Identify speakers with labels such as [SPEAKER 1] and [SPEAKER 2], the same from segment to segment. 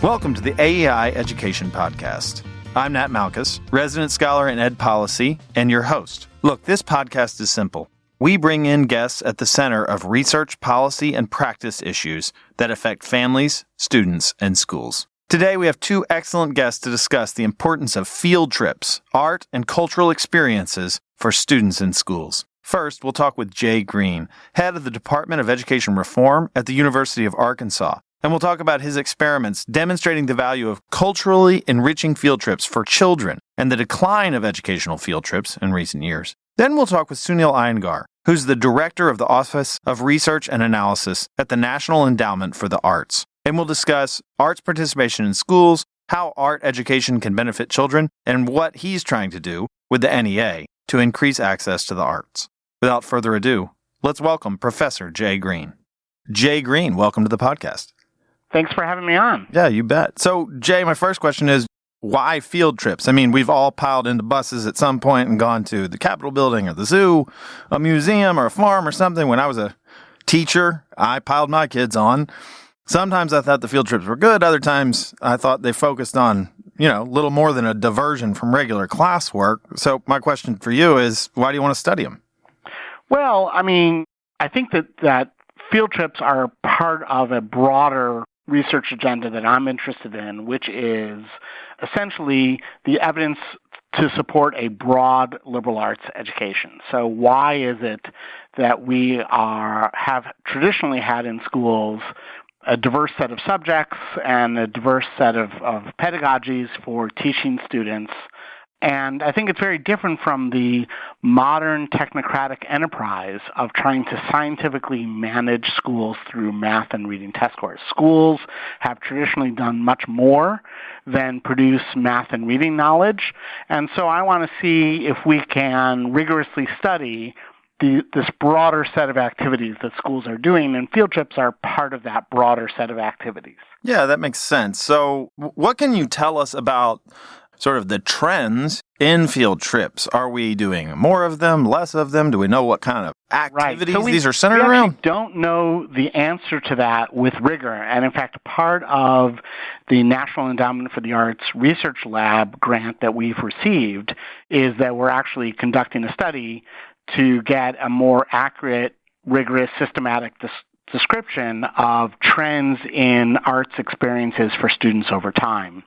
[SPEAKER 1] Welcome to the AEI Education Podcast. I'm Nat Malkus, resident scholar in Ed Policy, and your host. Look, this podcast is simple. We bring in guests at the center of research, policy, and practice issues that affect families, students, and schools. Today, we have two excellent guests to discuss the importance of field trips, art, and cultural experiences for students in schools. First, we'll talk with Jay Green, head of the Department of Education Reform at the University of Arkansas. And we'll talk about his experiments demonstrating the value of culturally enriching field trips for children and the decline of educational field trips in recent years. Then we'll talk with Sunil Iyengar, who's the director of the Office of Research and Analysis at the National Endowment for the Arts. And we'll discuss arts participation in schools, how art education can benefit children, and what he's trying to do with the NEA to increase access to the arts. Without further ado, let's welcome Professor Jay Green. Jay Green, welcome to the podcast.
[SPEAKER 2] Thanks for having me on.
[SPEAKER 1] Yeah, you bet. So, Jay, my first question is, why field trips? I mean, we've all piled into buses at some point and gone to the Capitol building or the zoo, a museum or a farm or something. When I was a teacher, I piled my kids on. Sometimes I thought the field trips were good. Other times I thought they focused on, little more than a diversion from regular classwork. So my question for you is, why do you want to study them?
[SPEAKER 2] Well, I think that field trips are part of a broader research agenda that I'm interested in, which is essentially the evidence to support a broad liberal arts education. So why is it that we have traditionally had in schools a diverse set of subjects and a diverse set of pedagogies for teaching students? And I think it's very different from the modern technocratic enterprise of trying to scientifically manage schools through math and reading test scores. Schools have traditionally done much more than produce math and reading knowledge. And so I want to see if we can rigorously study this broader set of activities that schools are doing, and field trips are part of that broader set of activities.
[SPEAKER 1] Yeah, that makes sense. So what can you tell us about sort of the trends in field trips? Are we doing more of them, less of them? Do we know what kind of activities these are centered around?
[SPEAKER 2] We don't know the answer to that with rigor. And in fact, part of the National Endowment for the Arts Research Lab grant that we've received is that we're actually conducting a study to get a more accurate, rigorous, systematic description of trends in arts experiences for students over time.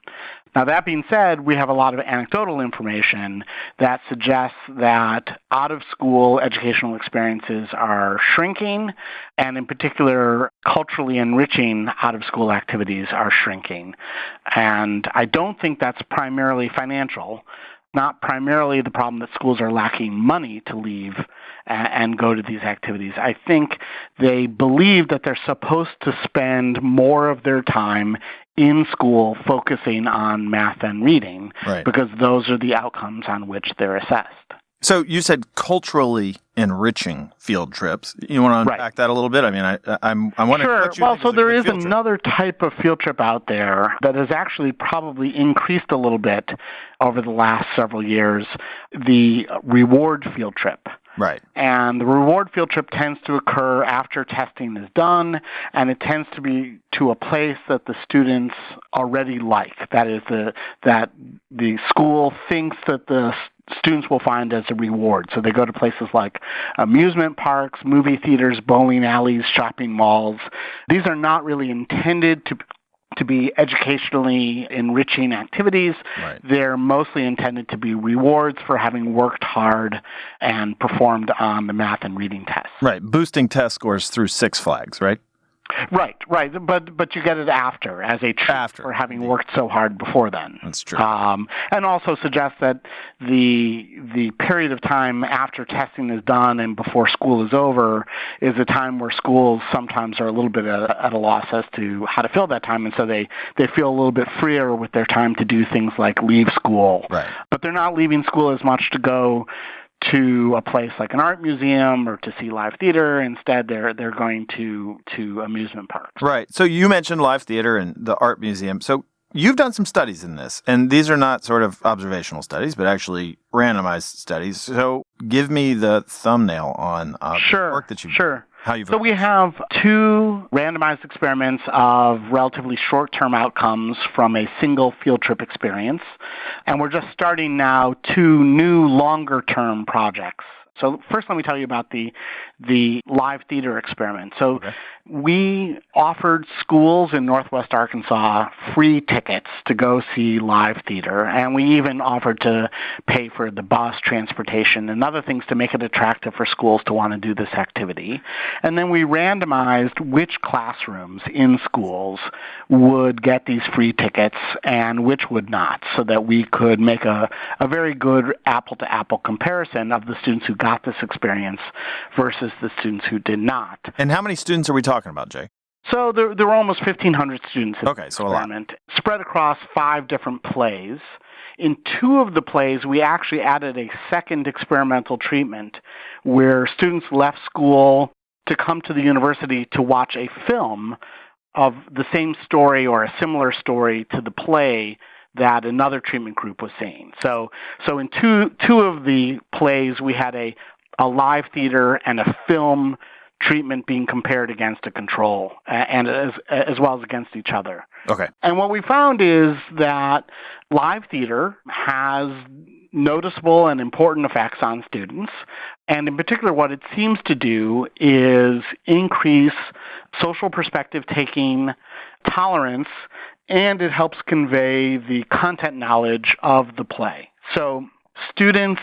[SPEAKER 2] Now, that being said, we have a lot of anecdotal information that suggests that out-of-school educational experiences are shrinking, and in particular, culturally enriching out-of-school activities are shrinking. And I don't think that's primarily financial, not primarily the problem that schools are lacking money to leave and go to these activities. I think they believe that they're supposed to spend more of their time in school focusing on math and reading, right, because those are the outcomes on which they're assessed.
[SPEAKER 1] So you said culturally enriching field trips. You want to unpack that a little bit? I mean, I'm wondering.
[SPEAKER 2] Sure.
[SPEAKER 1] What you think
[SPEAKER 2] so there is
[SPEAKER 1] field
[SPEAKER 2] another type of field trip out there that has actually probably increased a little bit over the last several years, the reward field trip.
[SPEAKER 1] Right.
[SPEAKER 2] And the reward field trip tends to occur after testing is done, and it tends to be to a place that the students already like. That is, that the school thinks that the students will find as a reward. So they go to places like amusement parks, movie theaters, bowling alleys, shopping malls. These are not really intended to be educationally enriching activities.
[SPEAKER 1] Right.
[SPEAKER 2] They're mostly intended to be rewards for having worked hard and performed on the math and reading tests.
[SPEAKER 1] Right, boosting test scores through Six Flags, right?
[SPEAKER 2] Right. But you get it after, as a treat for having worked so hard before then.
[SPEAKER 1] That's true.
[SPEAKER 2] And also suggests that the period of time after testing is done and before school is over is a time where schools sometimes are a little bit at a loss as to how to fill that time, and so they feel a little bit freer with their time to do things like leave school.
[SPEAKER 1] Right.
[SPEAKER 2] But they're not leaving school as much to go to a place like an art museum or to see live theater. Instead, they're going to amusement parks.
[SPEAKER 1] Right. So you mentioned live theater and the art museum. So you've done some studies in this, and these are not sort of observational studies, but actually randomized studies. So give me the thumbnail on the work that you've done.
[SPEAKER 2] Sure.
[SPEAKER 1] how you've
[SPEAKER 2] So we have 2 randomized experiments of relatively short-term outcomes from a single field trip experience, and we're just starting now 2 new longer-term projects. So first let me tell you about the live theater experiment. So we offered schools in Northwest Arkansas free tickets to go see live theater, and we even offered to pay for the bus, transportation, and other things to make it attractive for schools to want to do this activity. And then we randomized which classrooms in schools would get these free tickets and which would not, so that we could make a very good apple-to-apple comparison of the students who got this experience versus the students who did not.
[SPEAKER 1] And how many students are we talking about, Jay?
[SPEAKER 2] So there were almost 1,500 students in the
[SPEAKER 1] so
[SPEAKER 2] experiment, spread across 5 different plays. In 2 of the plays, we actually added a second experimental treatment where students left school to come to the university to watch a film of the same story or a similar story to the play that another treatment group was seeing. So in two of the plays, we had a live theater and a film treatment being compared against a control, and as well as against each other.
[SPEAKER 1] Okay.
[SPEAKER 2] And what we found is that live theater has noticeable and important effects on students, and in particular what it seems to do is increase social perspective taking, tolerance, and it helps convey the content knowledge of the play. So students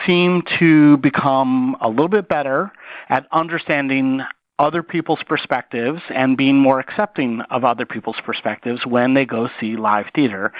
[SPEAKER 2] seem to become a little bit better at understanding other people's perspectives and being more accepting of other people's perspectives when they go see live theater.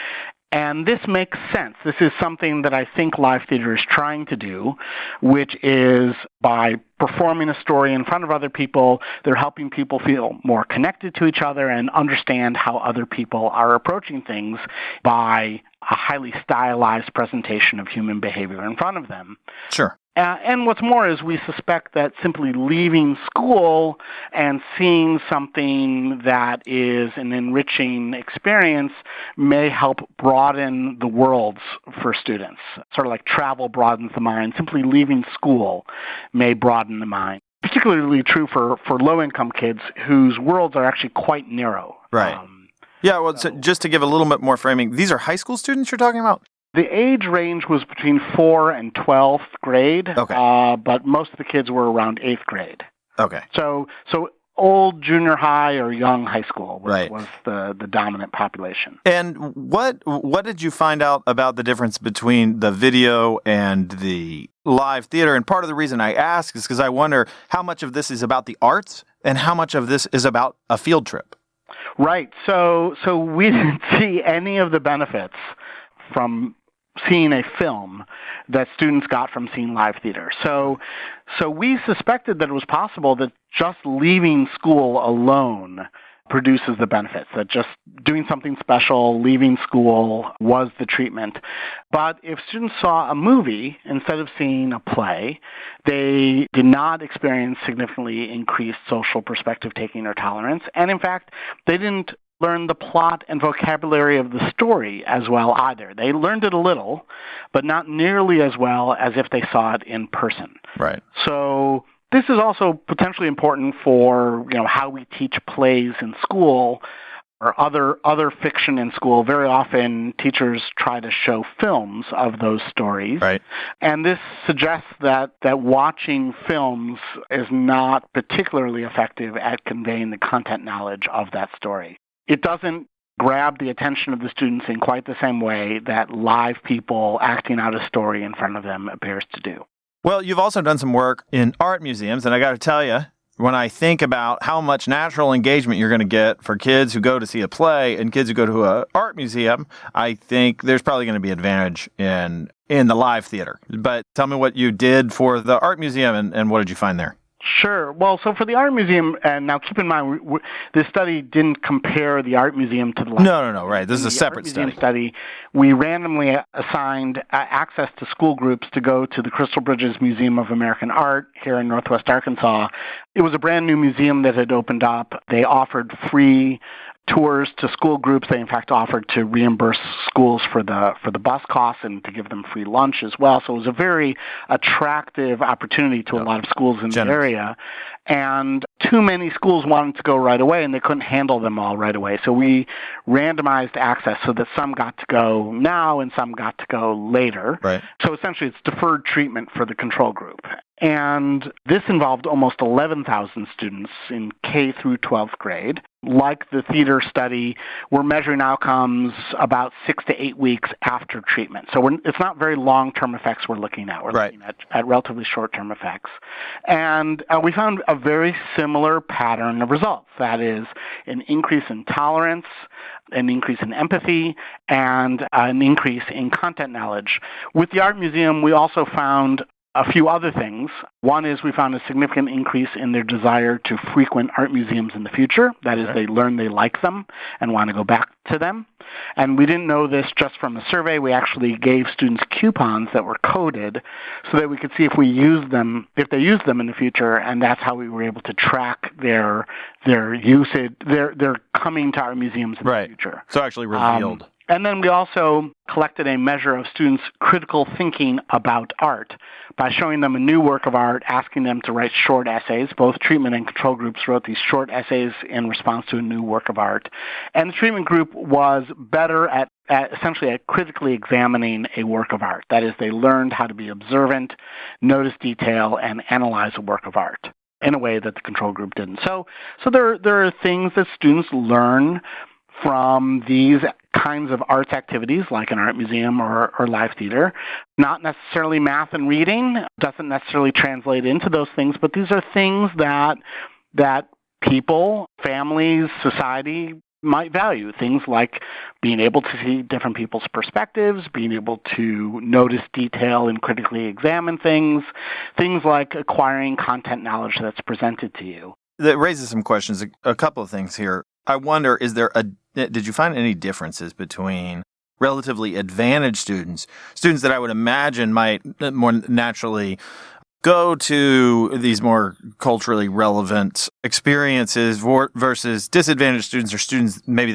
[SPEAKER 2] And this makes sense. This is something that I think live theater is trying to do, which is by performing a story in front of other people, they're helping people feel more connected to each other and understand how other people are approaching things by a highly stylized presentation of human behavior in front of them.
[SPEAKER 1] Sure.
[SPEAKER 2] And what's more is we suspect that simply leaving school and seeing something that is an enriching experience may help broaden the worlds for students. Sort of like travel broadens the mind. Simply leaving school may broaden the mind. Particularly true for low-income kids whose worlds are actually quite narrow.
[SPEAKER 1] Right. So just to give a little bit more framing, these are high school students you're talking about?
[SPEAKER 2] The age range was between 4th and 12th grade, but most of the kids were around 8th grade.
[SPEAKER 1] Okay.
[SPEAKER 2] So old junior high or young high school was the dominant population.
[SPEAKER 1] And what did you find out about the difference between the video and the live theater? And part of the reason I ask is because I wonder how much of this is about the arts and how much of this is about a field trip.
[SPEAKER 2] Right. So we didn't see any of the benefits from seeing a film that students got from seeing live theater. So we suspected that it was possible that just leaving school alone produces the benefits, that just doing something special, leaving school was the treatment. But if students saw a movie instead of seeing a play, they did not experience significantly increased social perspective taking or tolerance. And in fact, they didn't learn the plot and vocabulary of the story as well either. They learned it a little, but not nearly as well as if they saw it in person.
[SPEAKER 1] Right.
[SPEAKER 2] So this is also potentially important for how we teach plays in school or other fiction in school. Very often teachers try to show films of those stories.
[SPEAKER 1] Right.
[SPEAKER 2] And this suggests that watching films is not particularly effective at conveying the content knowledge of that story. It doesn't grab the attention of the students in quite the same way that live people acting out a story in front of them appears to do.
[SPEAKER 1] Well, you've also done some work in art museums, and I got to tell you, when I think about how much natural engagement you're going to get for kids who go to see a play and kids who go to an art museum, I think there's probably going to be advantage in the live theater. But tell me what you did for the art museum and what did you find there?
[SPEAKER 2] Sure. Well, so for the art museum, and now keep in mind, this study didn't compare the art museum to the library.
[SPEAKER 1] No, right. This is a separate
[SPEAKER 2] study. We randomly assigned access to school groups to go to the Crystal Bridges Museum of American Art here in Northwest Arkansas. It was a brand new museum that had opened up. They offered free tours to school groups. They, in fact, offered to reimburse schools for the bus costs and to give them free lunch as well. So it was a very attractive opportunity to a lot of schools in the area. And too many schools wanted to go right away, and they couldn't handle them all right away. So we randomized access so that some got to go now and some got to go later.
[SPEAKER 1] Right.
[SPEAKER 2] So essentially it's deferred treatment for the control group. And this involved almost 11,000 students in K through 12th grade. Like the theater study, we're measuring outcomes about 6 to 8 weeks after treatment. So it's not very long-term effects we're looking at. We're looking at relatively short-term effects. And we found a very similar pattern of results. That is, an increase in tolerance, an increase in empathy, and an increase in content knowledge. With the Art Museum, we also found a few other things. One is we found a significant increase in their desire to frequent art museums in the future. That is, they learn they like them and want to go back to them. And we didn't know this just from a survey. We actually gave students coupons that were coded so that we could see if they used them in the future, and that's how we were able to track their usage, their coming to our museums in the future.
[SPEAKER 1] So actually revealed.
[SPEAKER 2] And then we also collected a measure of students' critical thinking about art by showing them a new work of art, asking them to write short essays. Both treatment and control groups wrote these short essays in response to a new work of art. And the treatment group was better at essentially at critically examining a work of art. That is, they learned how to be observant, notice detail, and analyze a work of art in a way that the control group didn't. So there are things that students learn from these kinds of arts activities like an art museum or live theater. Not necessarily math and reading, doesn't necessarily translate into those things, but these are things that people, families, society might value. Things like being able to see different people's perspectives, being able to notice detail and critically examine things like acquiring content knowledge that's presented to you.
[SPEAKER 1] That raises some questions. A couple of things here. I wonder, did you find any differences between relatively advantaged students that I would imagine might more naturally go to these more culturally relevant experiences versus disadvantaged students or students maybe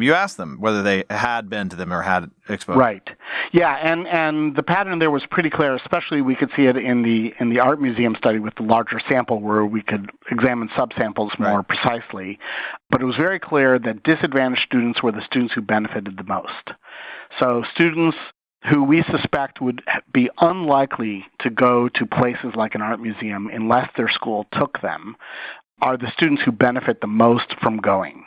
[SPEAKER 1] you asked them whether they had been to them or had exposure?
[SPEAKER 2] Right. Yeah, and the pattern there was pretty clear, especially we could see it in the art museum study with the larger sample where we could examine subsamples more precisely. But it was very clear that disadvantaged students were the students who benefited the most. So students who we suspect would be unlikely to go to places like an art museum unless their school took them are the students who benefit the most from going.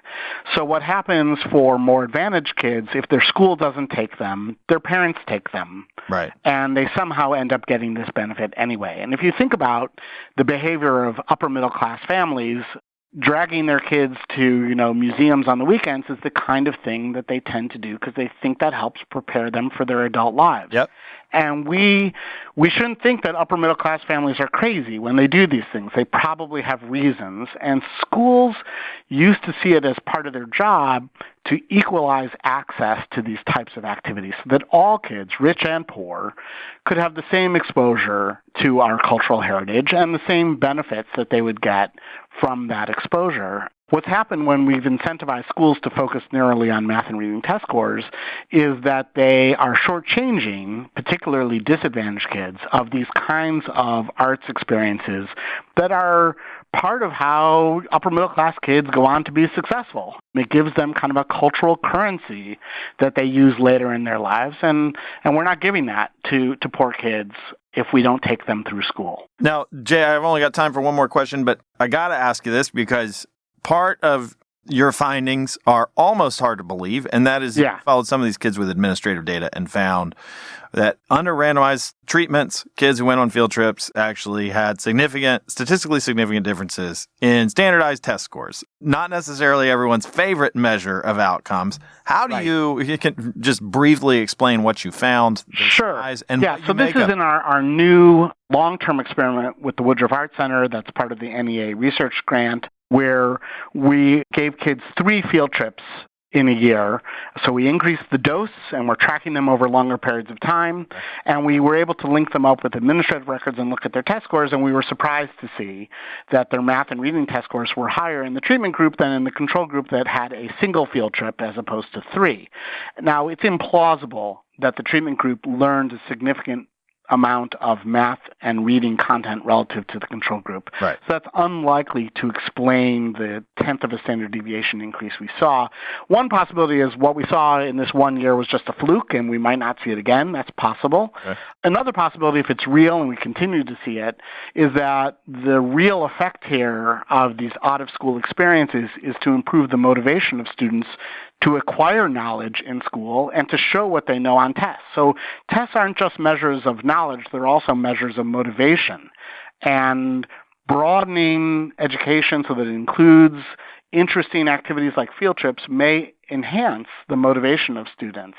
[SPEAKER 2] So what happens for more advantaged kids, if their school doesn't take them, their parents take them.
[SPEAKER 1] Right.
[SPEAKER 2] And they somehow end up getting this benefit anyway. And if you think about the behavior of upper middle class families, dragging their kids to, museums on the weekends is the kind of thing that they tend to do because they think that helps prepare them for their adult lives.
[SPEAKER 1] Yep.
[SPEAKER 2] And we shouldn't think that upper middle class families are crazy when they do these things. They probably have reasons. And schools used to see it as part of their job to equalize access to these types of activities so that all kids, rich and poor, could have the same exposure to our cultural heritage and the same benefits that they would get from that exposure. What's happened when we've incentivized schools to focus narrowly on math and reading test scores is that they are shortchanging, particularly disadvantaged kids, of these kinds of arts experiences that are part of how upper middle class kids go on to be successful. It gives them kind of a cultural currency that they use later in their lives, and we're not giving that to poor kids if we don't take them through school.
[SPEAKER 1] Now, Jay, I've only got time for one more question, but I got to ask you this because part of your findings are almost hard to believe, and that is you followed some of these kids with administrative data and found that under randomized treatments, kids who went on field trips actually had statistically significant differences in standardized test scores. Not necessarily everyone's favorite measure of outcomes. How do you can just briefly explain what you found?
[SPEAKER 2] Sure.
[SPEAKER 1] And
[SPEAKER 2] so this is in our new long-term experiment with the Woodruff Art Center that's part of the NEA research grant, where we gave kids 3 field trips in a year. So we increased the dose, and we're tracking them over longer periods of time. And we were able to link them up with administrative records and look at their test scores, and we were surprised to see that their math and reading test scores were higher in the treatment group than in the control group that had a single field trip as opposed to 3. Now, it's implausible that the treatment group learned a significant amount of math and reading content relative to the control group.
[SPEAKER 1] Right.
[SPEAKER 2] So that's unlikely to explain the tenth of a standard deviation increase we saw. One possibility is what we saw in this 1 year was just a fluke and we might not see it again. That's possible. Okay. Another possibility, if it's real and we continue to see it, is that the real effect here of these out-of-school experiences is to improve the motivation of students to acquire knowledge in school and to show what they know on tests. So tests aren't just measures of knowledge, they're also measures of motivation. And broadening education so that it includes interesting activities like field trips may enhance the motivation of students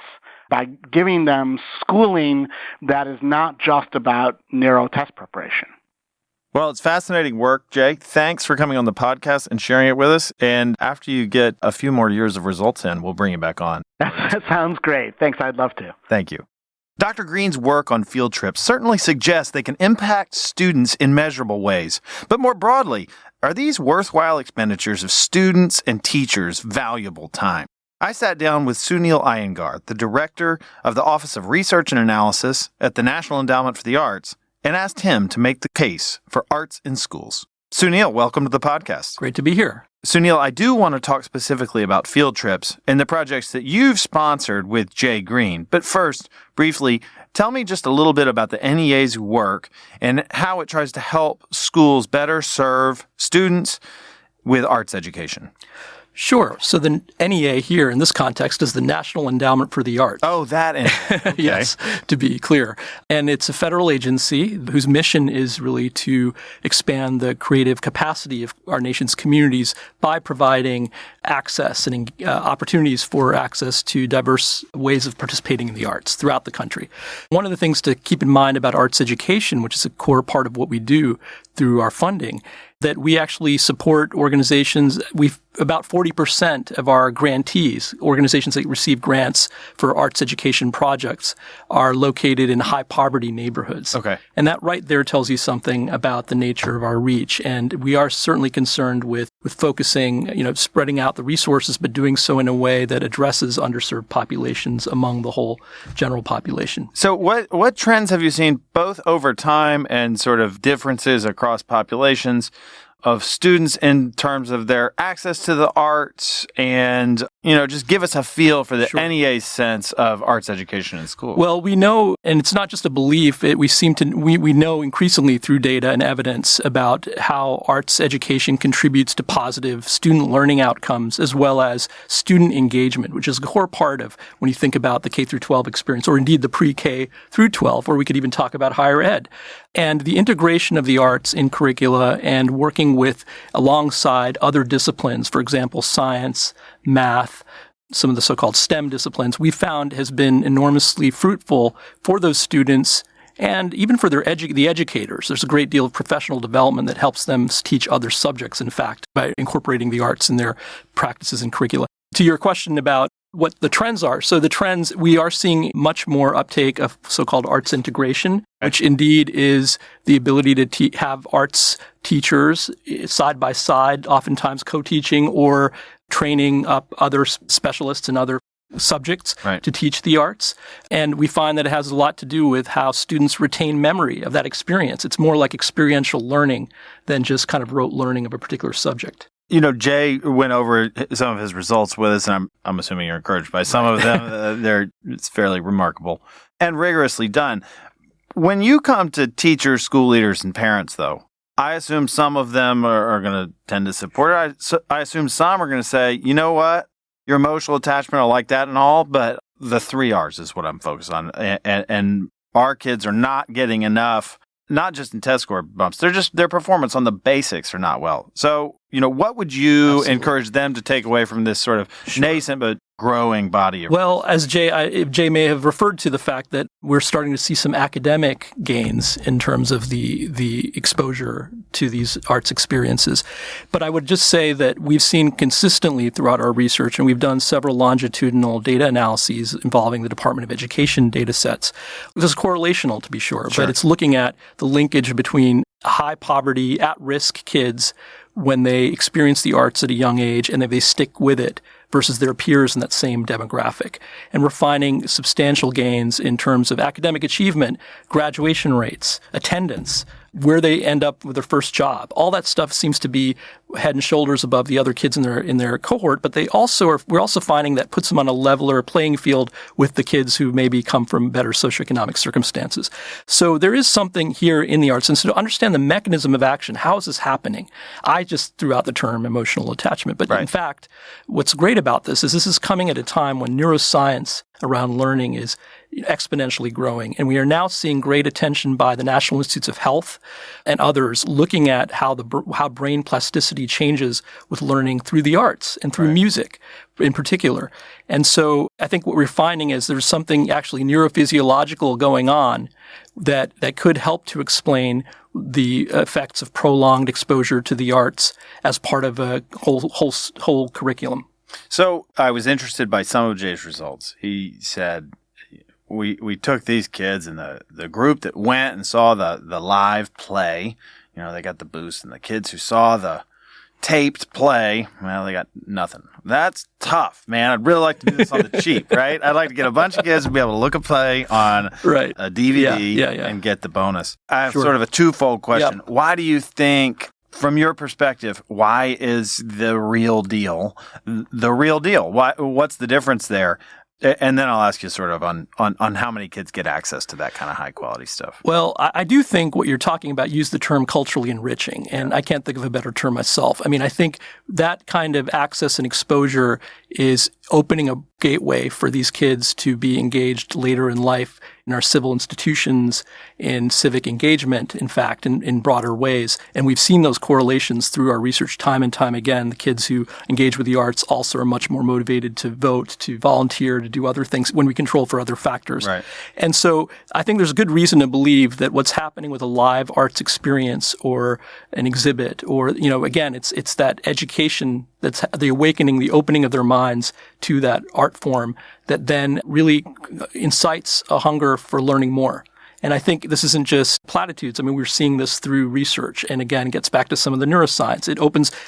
[SPEAKER 2] by giving them schooling that is not just about narrow test preparation.
[SPEAKER 1] Well, it's fascinating work, Jay. Thanks for coming on the podcast and sharing it with us. And after you get a few more years of results in, we'll bring you back on.
[SPEAKER 2] That sounds great. Thanks. I'd love to.
[SPEAKER 1] Thank you. Dr. Green's work on field trips certainly suggests they can impact students in measurable ways. But more broadly, are these worthwhile expenditures of students' and teachers' valuable time? I sat down with Sunil Iyengar, the director of the Office of Research and Analysis at the National Endowment for the Arts, and asked him to make the case for arts in schools. Sunil, welcome to the podcast.
[SPEAKER 3] Great to be here.
[SPEAKER 1] Sunil, I do want to talk specifically about field trips and the projects that you've sponsored with Jay Green. But first, briefly, tell me just a little bit about the NEA's work and how it tries to help schools better serve students with arts education.
[SPEAKER 3] Sure. So the NEA here in this context is the National Endowment for the Arts.
[SPEAKER 1] Oh, that. Okay.
[SPEAKER 3] Yes, to be clear. And it's a federal agency whose mission is really to expand the creative capacity of our nation's communities by providing access and opportunities for access to diverse ways of participating in the arts throughout the country. One of the things to keep in mind about arts education, which is a core part of what we do through our funding, that we actually support organizations. About 40% of our grantees, organizations that receive grants for arts education projects, are located in high poverty neighborhoods.
[SPEAKER 1] Okay.
[SPEAKER 3] And that right there tells you something about the nature of our reach. And we are certainly concerned with focusing, spreading out the resources, but doing so in a way that addresses underserved populations among the whole general population.
[SPEAKER 1] So what trends have you seen both over time and sort of differences across populations of students in terms of their access to the arts and, just give us a feel for the
[SPEAKER 3] Sure.
[SPEAKER 1] NEA's sense of arts education in school?
[SPEAKER 3] Well, we know, and it's not just a belief, we know increasingly through data and evidence about how arts education contributes to positive student learning outcomes as well as student engagement, which is a core part of when you think about the K through 12 experience, or indeed the pre-K through 12, or we could even talk about higher ed. And the integration of the arts in curricula and working with alongside other disciplines, for example, science, math, some of the so-called STEM disciplines, we found has been enormously fruitful for those students and even for the educators. There's a great deal of professional development that helps them teach other subjects, in fact, by incorporating the arts in their practices and curricula. To your question about what the trends are. So the trends, we are seeing much more uptake of so-called arts integration, which indeed is the ability to have arts teachers side by side, oftentimes co-teaching or training up other specialists in other subjects to teach the arts. And we find that it has a lot to do with how students retain memory of that experience. It's more like experiential learning than just kind of rote learning of a particular subject.
[SPEAKER 1] Jay went over some of his results with us, and I'm assuming you're encouraged by some of them. It's fairly remarkable and rigorously done. When you come to teachers, school leaders, and parents, though, I assume some of them are going to tend to support it. I assume some are going to say, you know what, your emotional attachment, I like that and all, but the 3 R's is what I'm focused on. And our kids are not getting enough, not just in test score bumps, their performance on the basics are not well. So, what would you encourage them to take away from this sort of nascent but growing body of...
[SPEAKER 3] Well, as Jay may have referred to the fact that we're starting to see some academic gains in terms of the exposure to these arts experiences. But I would just say that we've seen consistently throughout our research, and we've done several longitudinal data analyses involving the Department of Education data sets. This is correlational, to be sure, but it's looking at the linkage between high poverty, at-risk kids when they experience the arts at a young age and if they stick with it versus their peers in that same demographic. And we're finding substantial gains in terms of academic achievement, graduation rates, attendance, where they end up with their first job. All that stuff seems to be head and shoulders above the other kids in their cohort, but we're also finding that puts them on a leveler playing field with the kids who maybe come from better socioeconomic circumstances. So there is something here in the arts. And so to understand the mechanism of action, how is this happening? I just threw out the term emotional attachment, but in fact, what's great about this is coming at a time when neuroscience around learning is exponentially growing. And we are now seeing great attention by the National Institutes of Health and others looking at how brain plasticity changes with learning through the arts and through music in particular. And so I think what we're finding is there's something actually neurophysiological going on that could help to explain the effects of prolonged exposure to the arts as part of a whole curriculum.
[SPEAKER 1] So I was interested by some of Jay's results. He said, we took these kids and the group that went and saw the live play, they got the boost, and the kids who saw the taped play, well, they got nothing. That's tough, man. I'd really like to do this on the cheap, right? I'd like to get a bunch of kids to be able to look a play on a DVD and get the bonus. I have sort of a twofold question. Yep. Why do you think, from your perspective, why is the real deal the real deal? What's the difference there? And then I'll ask you sort of on how many kids get access to that kind of high quality stuff.
[SPEAKER 3] Well, I do think what you're talking about, use the term culturally enriching, and I can't think of a better term myself. I mean, I think that kind of access and exposure is opening a gateway for these kids to be engaged later in life in our civil institutions, in civic engagement, in fact, in broader ways. And we've seen those correlations through our research time and time again. The kids who engage with the arts also are much more motivated to vote, to volunteer, to do other things when we control for other factors.
[SPEAKER 1] Right.
[SPEAKER 3] And so I think there's good reason to believe that what's happening with a live arts experience or an exhibit or, again, it's that education that's the awakening, the opening of their minds to that art form that then really incites a hunger for learning more. And I think this isn't just platitudes. I mean, we're seeing this through research. And again, it gets back to some of the neuroscience. It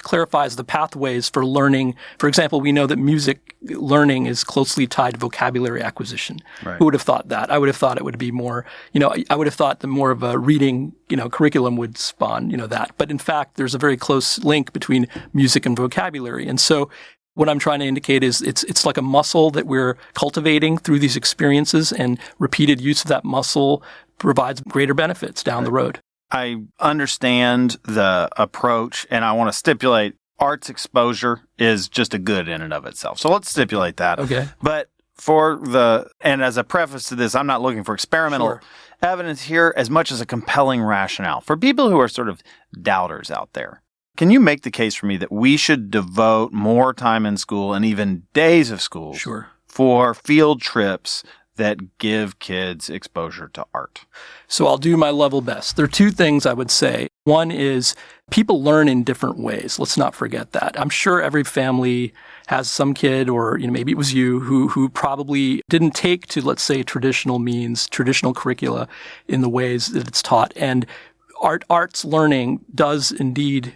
[SPEAKER 3] clarifies the pathways for learning. For example, we know that music learning is closely tied to vocabulary acquisition.
[SPEAKER 1] Right.
[SPEAKER 3] Who would have thought that? I would have thought it would be more, I would have thought the more of a reading, curriculum would spawn, that. But in fact, there's a very close link between music and vocabulary. And so what I'm trying to indicate is it's like a muscle that we're cultivating through these experiences, and repeated use of that muscle provides greater benefits down the road.
[SPEAKER 1] I understand the approach, and I want to stipulate arts exposure is just a good in and of itself. So let's stipulate that.
[SPEAKER 3] Okay.
[SPEAKER 1] But and as a preface to this, I'm not looking for experimental evidence here as much as a compelling rationale. For people who are sort of doubters out there, can you make the case for me that we should devote more time in school and even days of school for field trips that give kids exposure to art?
[SPEAKER 3] So I'll do my level best. There are two things I would say. One is people learn in different ways. Let's not forget that. I'm sure every family has some kid, or maybe it was you, who probably didn't take to, let's say, traditional curricula in the ways that it's taught. And arts learning does indeed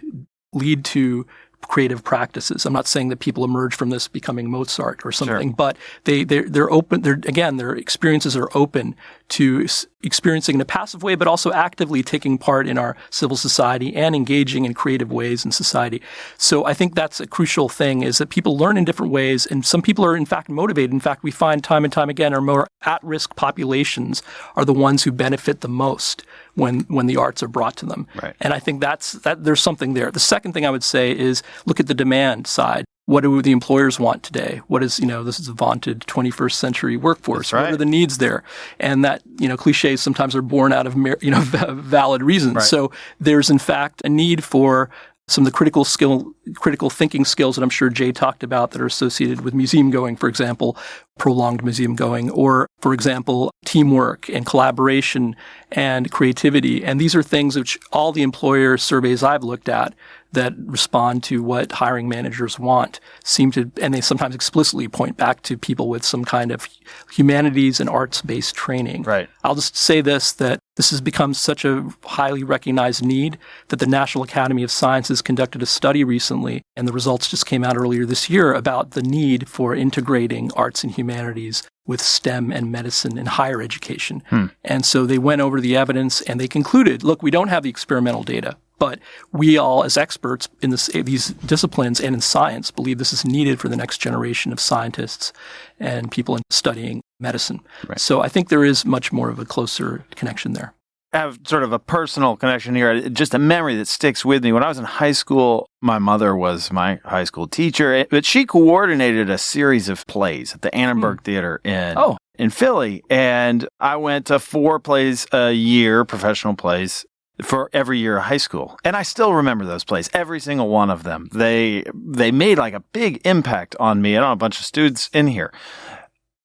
[SPEAKER 3] lead to creative practices. I'm not saying that people emerge from this becoming Mozart or something, but they're open. Their experiences are open to experiencing in a passive way, but also actively taking part in our civil society and engaging in creative ways in society. So I think that's a crucial thing, is that people learn in different ways, and some people are in fact motivated. In fact, we find time and time again our more at-risk populations are the ones who benefit the most when the arts are brought to them.
[SPEAKER 1] Right.
[SPEAKER 3] And I think that there's something there. The second thing I would say is look at the demand side. What do the employers want today? What is, this is a vaunted 21st century workforce.
[SPEAKER 1] Right.
[SPEAKER 3] What are the needs there? And that, cliches sometimes are born out of, valid reasons.
[SPEAKER 1] Right.
[SPEAKER 3] So there's in fact a need for some of the critical thinking skills that I'm sure Jay talked about that are associated with museum going, for example, prolonged museum going, or, for example, teamwork and collaboration and creativity. And these are things which all the employer surveys I've looked at that respond to what hiring managers want seem to, and they sometimes explicitly point back to people with some kind of humanities and arts-based training.
[SPEAKER 1] Right.
[SPEAKER 3] I'll just say this, that this has become such a highly recognized need that the National Academy of Sciences conducted a study recently, and the results just came out earlier this year about the need for integrating arts and humanities with STEM and medicine in higher education. And so they went over the evidence and they concluded, look, we don't have the experimental data, but we all, as experts in these disciplines and in science, believe this is needed for the next generation of scientists and people studying medicine. Right. So I think there is much more of a closer connection there.
[SPEAKER 1] I have sort of a personal connection here, just a memory that sticks with me. When I was in high school, my mother was my high school teacher, but she coordinated a series of plays at the Annenberg Theater in Philly. And I went to 4 plays a year, professional plays, for every year of high school. And I still remember those plays, every single one of them. They made like a big impact on me and on a bunch of students in here.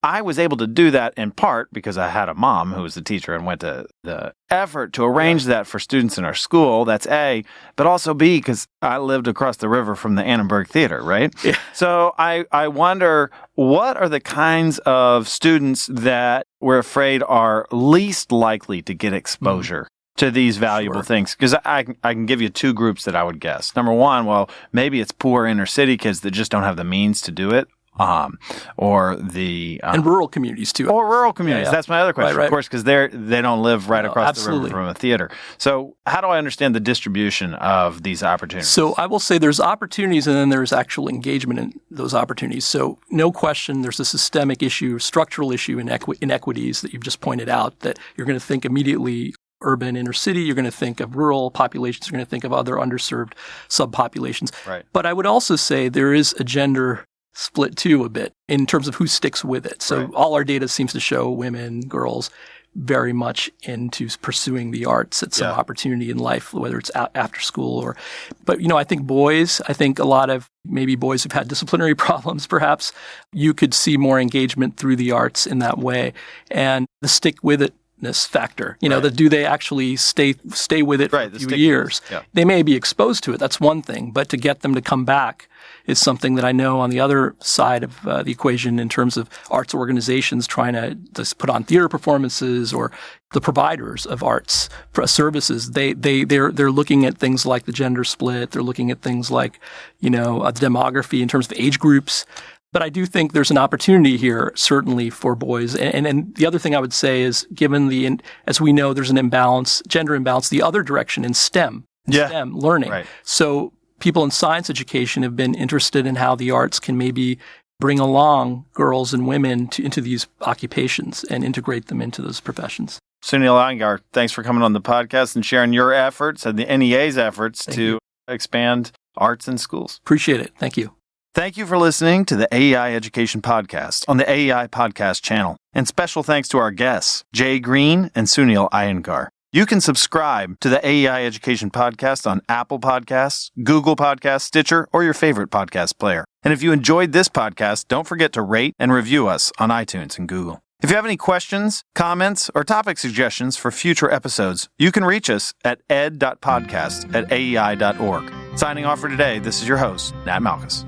[SPEAKER 1] I was able to do that in part because I had a mom who was the teacher and went to the effort to arrange that for students in our school. That's A, but also B, because I lived across the river from the Annenberg Theater, right? Yeah. So I wonder, what are the kinds of students that we're afraid are least likely to get exposure to these valuable things? Because I can give you 2 groups that I would guess. Number one, well, maybe it's poor inner city kids that just don't have the means to do it. Or the
[SPEAKER 3] and rural communities too.
[SPEAKER 1] Or rural communities. Yeah. That's my other question,
[SPEAKER 3] right.
[SPEAKER 1] Of course, because they don't live right across
[SPEAKER 3] absolutely.
[SPEAKER 1] the river from a theater. So how do I understand the distribution of these opportunities?
[SPEAKER 3] So I will say there's opportunities, and then there's actual engagement in those opportunities. So no question, there's a systemic issue, structural issue in inequities that you've just pointed out. That you're going to think immediately urban inner city, you're going to think of rural populations, you're going to think of other underserved subpopulations.
[SPEAKER 1] Right.
[SPEAKER 3] But I would also say there is a gender split too a bit in terms of who sticks with it. So all our data seems to show women, girls very much into pursuing the arts at some opportunity in life, whether it's after school or, but I think a lot of maybe boys who've had disciplinary problems, perhaps you could see more engagement through the arts in that way. And the stick with it factor, do they actually stay with it for a few years? Yeah. They may be exposed to it. That's one thing, but to get them to come back is something that I know on the other side of the equation in terms of arts organizations trying to just put on theater performances or the providers of arts services. They're looking at things like the gender split. They're looking at things like, demography in terms of age groups. But I do think there's an opportunity here, certainly for boys. And the other thing I would say is, given as we know, there's an gender imbalance, the other direction in STEM learning. Right. So people in science education have been interested in how the arts can maybe bring along girls and women into these occupations and integrate them into those professions.
[SPEAKER 1] Sunil Iyengar, thanks for coming on the podcast and sharing your efforts and the NEA's efforts to expand arts in schools.
[SPEAKER 3] Appreciate it. Thank you.
[SPEAKER 1] Thank you for listening to the AEI Education Podcast on the AEI Podcast channel. And special thanks to our guests, Jay Green and Sunil Iyengar. You can subscribe to the AEI Education Podcast on Apple Podcasts, Google Podcasts, Stitcher, or your favorite podcast player. And if you enjoyed this podcast, don't forget to rate and review us on iTunes and Google. If you have any questions, comments, or topic suggestions for future episodes, you can reach us at ed.podcast@aei.org. Signing off for today, this is your host, Nat Malkus.